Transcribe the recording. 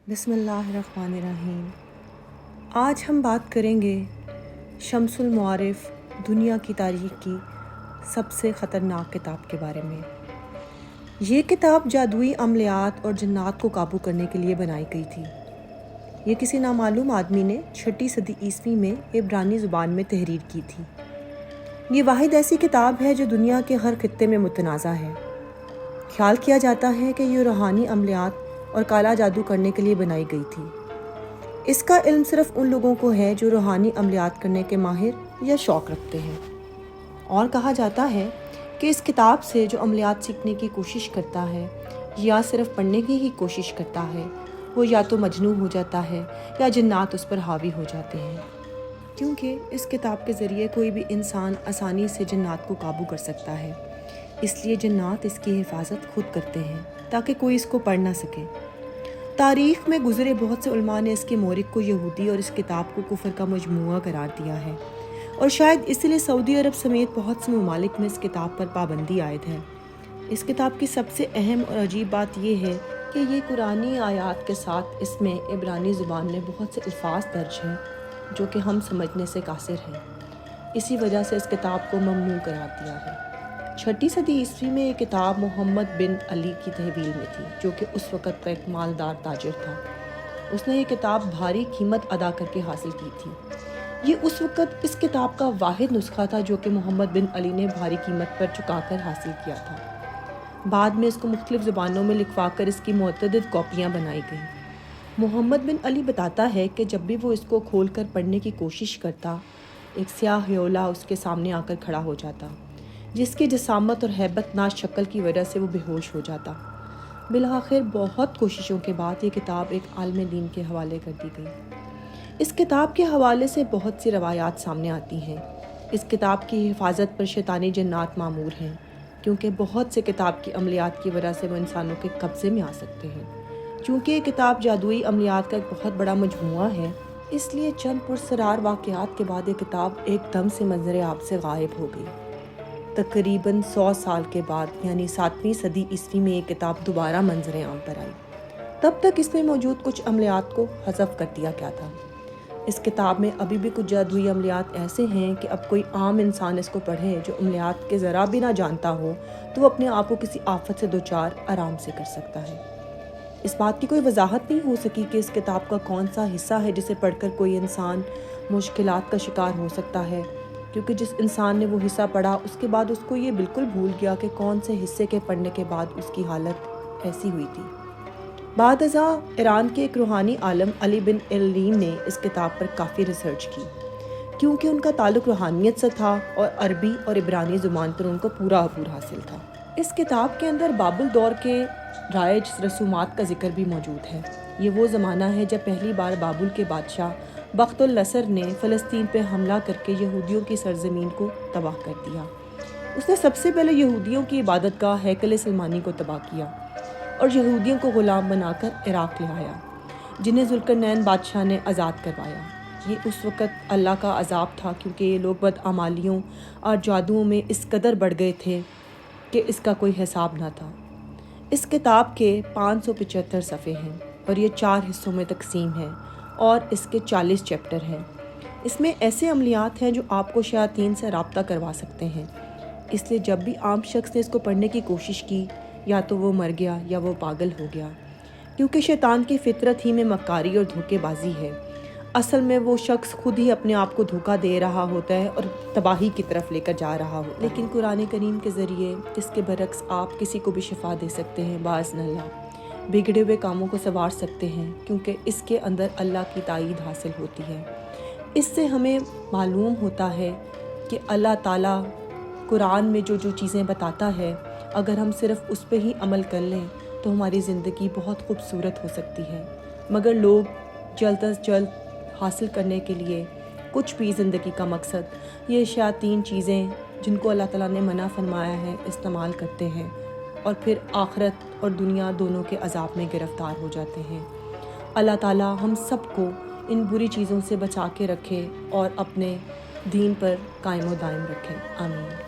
بسم اللہ الرحمن الرحیم۔ آج ہم بات کریں گے شمس المعارف دنیا کی تاریخ کی سب سے خطرناک کتاب کے بارے میں۔ یہ کتاب جادوئی عملیات اور جنات کو قابو کرنے کے لیے بنائی گئی تھی۔ یہ کسی نامعلوم آدمی نے 6 صدی عیسوی میں عبرانی زبان میں تحریر کی تھی۔ یہ واحد ایسی کتاب ہے جو دنیا کے ہر خطے میں متنازع ہے۔ خیال کیا جاتا ہے کہ یہ روحانی عملیات اور کالا جادو کرنے کے لیے بنائی گئی تھی۔ اس کا علم صرف ان لوگوں کو ہے جو روحانی عملیات کرنے کے ماہر یا شوق رکھتے ہیں۔ اور کہا جاتا ہے کہ اس کتاب سے جو عملیات سیکھنے کی کوشش کرتا ہے یا صرف پڑھنے کی ہی کوشش کرتا ہے وہ یا تو مجنون ہو جاتا ہے یا جنات اس پر حاوی ہو جاتے ہیں، کیونکہ اس کتاب کے ذریعے کوئی بھی انسان آسانی سے جنات کو قابو کر سکتا ہے۔ اس لیے جنات اس کی حفاظت خود کرتے ہیں تاکہ کوئی اس کو پڑھ نہ سکے۔ تاریخ میں گزرے بہت سے علماء نے اس کے مورخ کو یہودی اور اس کتاب کو کفر کا مجموعہ قرار دیا ہے، اور شاید اس لیے سعودی عرب سمیت بہت سے ممالک میں اس کتاب پر پابندی عائد ہے۔ اس کتاب کی سب سے اہم اور عجیب بات یہ ہے کہ یہ قرآنی آیات کے ساتھ اس میں عبرانی زبان میں بہت سے الفاظ درج ہیں جو کہ ہم سمجھنے سے قاصر ہیں۔ اسی وجہ سے اس کتاب کو ممنوع قرار دیا ہے۔ 6 صدی عیسوی میں یہ کتاب محمد بن علی کی تحویل میں تھی، جو کہ اس وقت کا ایک مالدار تاجر تھا۔ اس نے یہ کتاب بھاری قیمت ادا کر کے حاصل کی تھی۔ یہ اس وقت اس کتاب کا واحد نسخہ تھا جو کہ محمد بن علی نے بھاری قیمت پر چکا کر حاصل کیا تھا۔ بعد میں اس کو مختلف زبانوں میں لکھوا کر اس کی متعدد کاپیاں بنائی گئیں۔ محمد بن علی بتاتا ہے کہ جب بھی وہ اس کو کھول کر پڑھنے کی کوشش کرتا، ایک سیاہ ہیولا اس کے سامنے آ کر کھڑا ہو جاتا، جس کی جسامت اور ہیبت ناز شکل کی وجہ سے وہ بے ہوش ہو جاتا۔ بالآخر بہت کوششوں کے بعد یہ کتاب ایک عالم دین کے حوالے کر دی گئی۔ اس کتاب کے حوالے سے بہت سی روایات سامنے آتی ہیں۔ اس کتاب کی حفاظت پر شیطانی جنات مامور ہیں، کیونکہ بہت سے کتاب کی عملیات کی وجہ سے وہ انسانوں کے قبضے میں آ سکتے ہیں۔ چونکہ یہ کتاب جادوئی عملیات کا ایک بہت بڑا مجموعہ ہے، اس لیے چند پراسرار واقعات کے بعد یہ کتاب ایک دم سے منظر عام سے غائب ہو گئی۔ تقریباً 100 سال کے بعد یعنی 7ویں صدی عیسوی میں یہ کتاب دوبارہ منظر عام پر آئی۔ تب تک اس میں موجود کچھ عملیات کو حذف کر دیا گیا تھا۔ اس کتاب میں ابھی بھی کچھ جادوئی عملیات ایسے ہیں کہ اب کوئی عام انسان اس کو پڑھے جو عملیات کے ذرا بھی نہ جانتا ہو تو وہ اپنے آپ کو کسی آفت سے دوچار آرام سے کر سکتا ہے۔ اس بات کی کوئی وضاحت نہیں ہو سکی کہ اس کتاب کا کون سا حصہ ہے جسے پڑھ کر کوئی انسان مشکلات کا شکار ہو سکتا ہے، کیونکہ جس انسان نے وہ حصہ پڑھا اس کے بعد اس کو یہ بالکل بھول گیا کہ کون سے حصے کے پڑھنے کے بعد اس کی حالت ایسی ہوئی تھی۔ بعد ازاں ایران کے ایک روحانی عالم علی بن علین نے اس کتاب پر کافی ریسرچ کی، کیونکہ ان کا تعلق روحانیت سے تھا اور عربی اور عبرانی زبان پر ان کو پورا عبور حاصل تھا۔ اس کتاب کے اندر بابل دور کے رائج رسومات کا ذکر بھی موجود ہے۔ یہ وہ زمانہ ہے جب پہلی بار بابل کے بادشاہ بخت النصر نے فلسطین پہ حملہ کر کے یہودیوں کی سرزمین کو تباہ کر دیا۔ اس نے سب سے پہلے یہودیوں کی عبادت گاہ ہیکل سلیمانی کو تباہ کیا اور یہودیوں کو غلام بنا کر عراق لے آیا، جنہیں ذوالقرنین بادشاہ نے آزاد کروایا۔ یہ اس وقت اللہ کا عذاب تھا، کیونکہ یہ لوگ بدعمالیوں اور جادوؤں میں اس قدر بڑھ گئے تھے کہ اس کا کوئی حساب نہ تھا۔ اس کتاب کے 575 صفحے ہیں اور یہ 4 حصوں میں تقسیم ہے اور اس کے 40 چیپٹر ہیں۔ اس میں ایسے عملیات ہیں جو آپ کو شیاطین سے رابطہ کروا سکتے ہیں، اس لیے جب بھی عام شخص نے اس کو پڑھنے کی کوشش کی یا تو وہ مر گیا یا وہ پاگل ہو گیا، کیونکہ شیطان کی فطرت ہی میں مکاری اور دھوکے بازی ہے۔ اصل میں وہ شخص خود ہی اپنے آپ کو دھوکہ دے رہا ہوتا ہے اور تباہی کی طرف لے کر جا رہا ہوتا ہے، لیکن قرآن کریم کے ذریعے اس کے برعکس آپ کسی کو بھی شفا دے سکتے ہیں، باذن اللہ بگڑے ہوئے کاموں کو سنوار سکتے ہیں، کیونکہ اس کے اندر اللہ کی تائید حاصل ہوتی ہے۔ اس سے ہمیں معلوم ہوتا ہے کہ اللہ تعالیٰ قرآن میں جو جو چیزیں بتاتا ہے، اگر ہم صرف اس پہ ہی عمل کر لیں تو ہماری زندگی بہت خوبصورت ہو سکتی ہے۔ مگر لوگ جلد از جلد حاصل کرنے کے لیے کچھ بھی زندگی کا مقصد یہ شیاطین چیزیں جن کو اللہ تعالیٰ نے منع فرمایا ہے استعمال کرتے ہیں، اور پھر آخرت اور دنیا دونوں کے عذاب میں گرفتار ہو جاتے ہیں۔ اللہ تعالیٰ ہم سب کو ان بری چیزوں سے بچا کے رکھے اور اپنے دین پر قائم و دائم رکھے۔ آمین۔